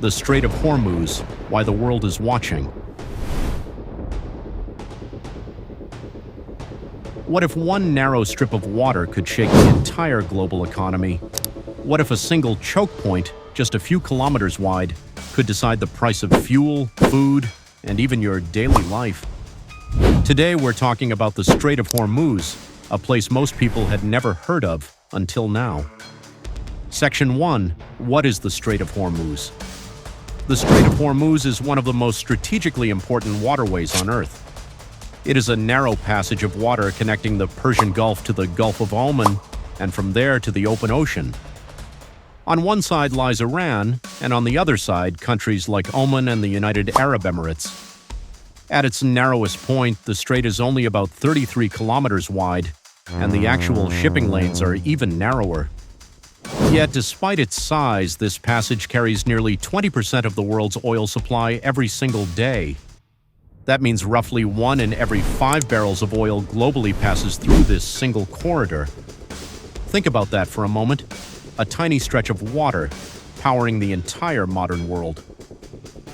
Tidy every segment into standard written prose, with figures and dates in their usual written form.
the Strait of Hormuz, why the world is watching. What if one narrow strip of water could shake the entire global economy? What if a single choke point, just a few kilometers wide, could decide the price of fuel, food, and even your daily life? Today we're talking about the Strait of Hormuz, a place most people had never heard of until now. Section 1. What is the Strait of Hormuz? The Strait of Hormuz is one of the most strategically important waterways on Earth. It is a narrow passage of water connecting the Persian Gulf to the Gulf of Oman, and from there to the open ocean. On one side lies Iran, and on the other side, countries like Oman and the United Arab Emirates. At its narrowest point, the strait is only about 33 kilometers wide, and the actual shipping lanes are even narrower. Yet, despite its size, this passage carries nearly 20% of the world's oil supply every single day. That means roughly 1 in every 5 barrels of oil globally passes through this single corridor. Think about that for a moment. A tiny stretch of water, powering the entire modern world.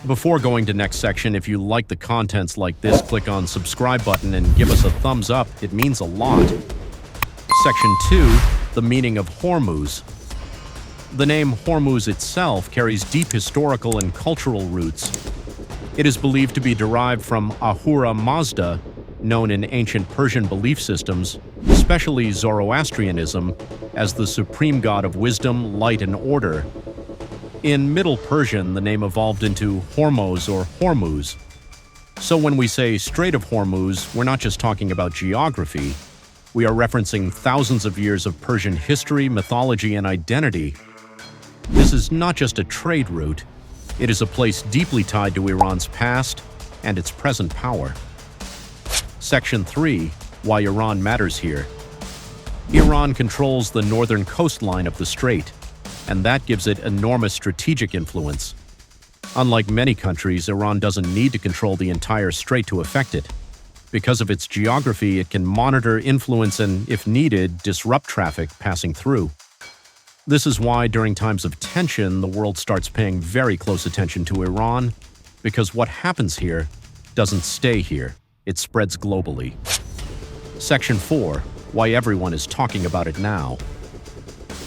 Before going to next section, if you like the contents like this, click on subscribe button and give us a thumbs up. It means a lot. Section 2. The meaning of Hormuz. The name Hormuz itself carries deep historical and cultural roots. It is believed to be derived from Ahura Mazda, known in ancient Persian belief systems, especially Zoroastrianism, as the supreme god of wisdom, light, and order. In Middle Persian, the name evolved into Hormuz or Hormuz. So when we say Strait of Hormuz, we're not just talking about geography. We are referencing thousands of years of Persian history, mythology, and identity. This is not just a trade route. It is a place deeply tied to Iran's past and its present power. Section 3. Why Iran matters here. Iran controls the northern coastline of the strait, and that gives it enormous strategic influence. Unlike many countries, Iran doesn't need to control the entire strait to affect it. Because of its geography, it can monitor, influence, and, if needed, disrupt traffic passing through. This is why, during times of tension, the world starts paying very close attention to Iran, because what happens here doesn't stay here. It spreads globally. Section 4. Why everyone is talking about it now.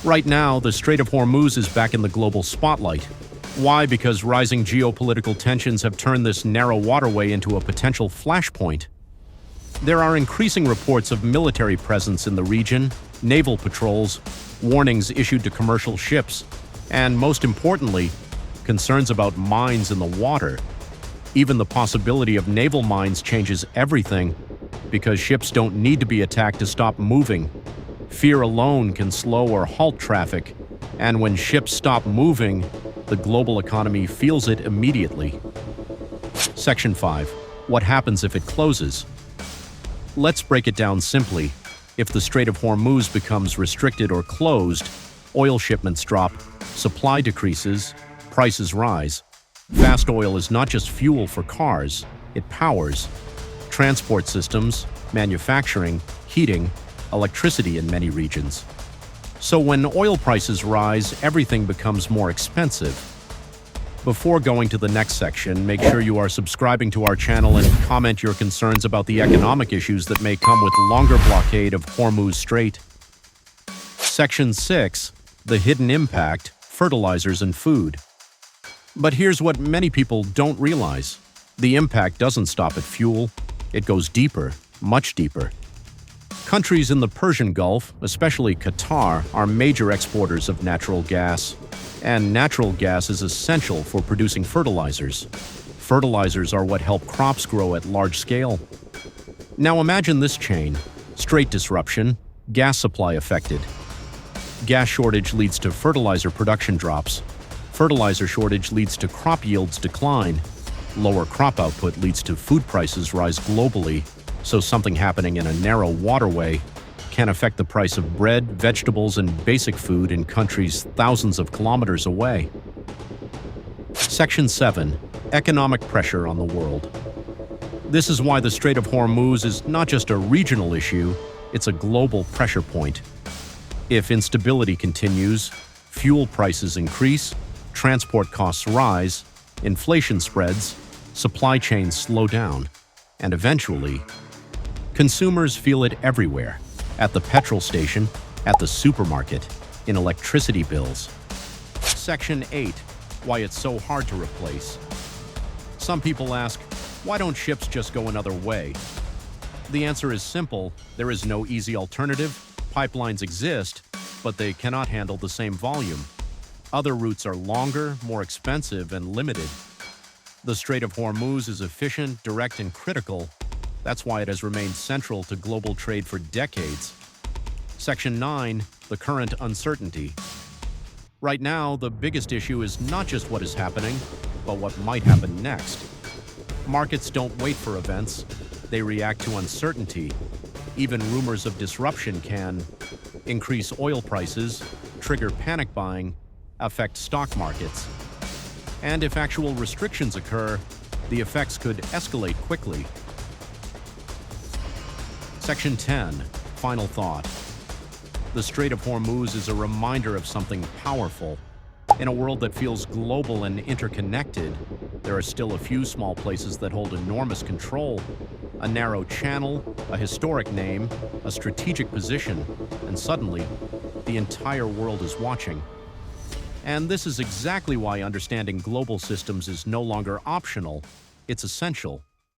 Right now, the Strait of Hormuz is back in the global spotlight. Why? Because rising geopolitical tensions have turned this narrow waterway into a potential flashpoint. There are increasing reports of military presence in the region, naval patrols, warnings issued to commercial ships, and most importantly, concerns about mines in the water. Even the possibility of naval mines changes everything, because ships don't need to be attacked to stop moving. Fear alone can slow or halt traffic, and when ships stop moving, the global economy feels it immediately. Section 5. What happens if it closes? Let's break it down simply. If the Strait of Hormuz becomes restricted or closed, oil shipments drop, supply decreases, prices rise. Fast oil is not just fuel for cars, it powers transport systems, manufacturing, heating, electricity in many regions. So when oil prices rise, everything becomes more expensive. Before going to the next section, make sure you are subscribing to our channel and comment your concerns about the economic issues that may come with longer blockade of Hormuz Strait. Section 6. The hidden impact, fertilizers and food. But here's what many people don't realize. The impact doesn't stop at fuel. It goes deeper, much deeper. Countries in the Persian Gulf, especially Qatar, are major exporters of natural gas. And natural gas is essential for producing fertilizers. Fertilizers are what help crops grow at large scale. Now imagine this chain. Strait disruption, gas supply affected. Gas shortage leads to fertilizer production drops. Fertilizer shortage leads to crop yields decline. Lower crop output leads to food prices rise globally, so something happening in a narrow waterway can affect the price of bread, vegetables, and basic food in countries thousands of kilometers away. Section 7. Economic pressure on the world. This is why the Strait of Hormuz is not just a regional issue, it's a global pressure point. If instability continues, fuel prices increase, transport costs rise, inflation spreads, supply chains slow down, and eventually, consumers feel it everywhere, at the petrol station, at the supermarket, in electricity bills. Section 8. Why it's so hard to replace. Some people ask, why don't ships just go another way? The answer is simple. There is no easy alternative. Pipelines exist, but they cannot handle the same volume. Other routes are longer, more expensive, and limited. The Strait of Hormuz is efficient, direct, and critical. That's why it has remained central to global trade for decades. Section 9. The current uncertainty. Right now, the biggest issue is not just what is happening, but what might happen next. Markets don't wait for events. They react to uncertainty. Even rumors of disruption can increase oil prices, trigger panic buying, affect stock markets. And if actual restrictions occur, the effects could escalate quickly. Section 10. Final thought. The Strait of Hormuz is a reminder of something powerful. In a world that feels global and interconnected, there are still a few small places that hold enormous control. A narrow channel, a historic name, a strategic position, and suddenly, the entire world is watching. And this is exactly why understanding global systems is no longer optional, it's essential.